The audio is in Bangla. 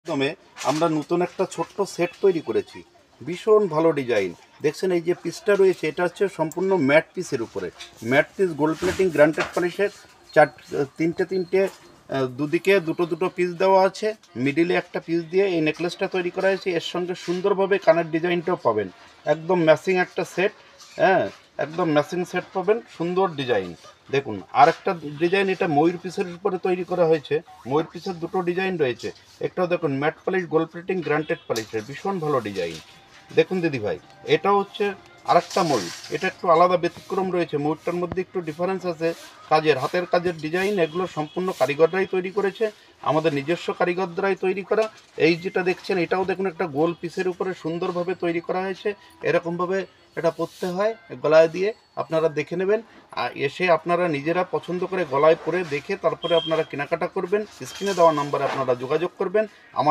মাধ্যমে আমরা নতুন একটা ছোট্ট সেট তৈরি করেছি। ভীষণ ভালো ডিজাইন। দেখছেন এই যে পিসটা রয়েছে এটা হচ্ছে সম্পূর্ণ ম্যাট পিসের উপরে। Matte piece gold plating granted পলিশের তিনটে দুদিকে দুটো পিস দেওয়া আছে। মিডিলে একটা পিস দিয়ে এই নেকলেসটা তৈরি করা হয়েছে। এর সঙ্গে সুন্দরভাবে কানের ডিজাইনটাও পাবেন। একদম ম্যাচিং একটা সেট। হ্যাঁ, একদম ম্যাচিং সেট পাবেন, সুন্দর ডিজাইন। দেখুন আরেকটা ডিজাইন, এটা ময়ূর পিসের উপরে তৈরি করা হয়েছে। ময়ূর পিসের দুটো ডিজাইন রয়েছে। একটাও দেখুন matte polish gold plating granted পলিশের, ভীষণ ভালো ডিজাইন। দেখুন দিদি ভাই, এটা হচ্ছে আরেকটা ময়ূর। এটা একটু আলাদা ব্যতিক্রম রয়েছে, ময়ূরটার মধ্যে একটু ডিফারেন্স আছে। হাতের কাজের ডিজাইন, এগুলো সম্পূর্ণ কারিগররাই তৈরি করেছে, আমাদের নিজস্ব কারিগর দ্বারাই তৈরি করা। এই যেটা দেখছেন এটাও দেখুন একটা গোল পিসের উপরে সুন্দরভাবে তৈরি করা হয়েছে। এরকমভাবে এটা পরতে হয় গলায় দিয়ে, আপনারা দেখে নেবেন। আর এসে আপনারা নিজেরা পছন্দ করে গলায় পরে দেখে তারপরে আপনারা কেনাকাটা করবেন। স্ক্রিনে দেওয়া নাম্বারে আপনারা যোগাযোগ করবেন। আমার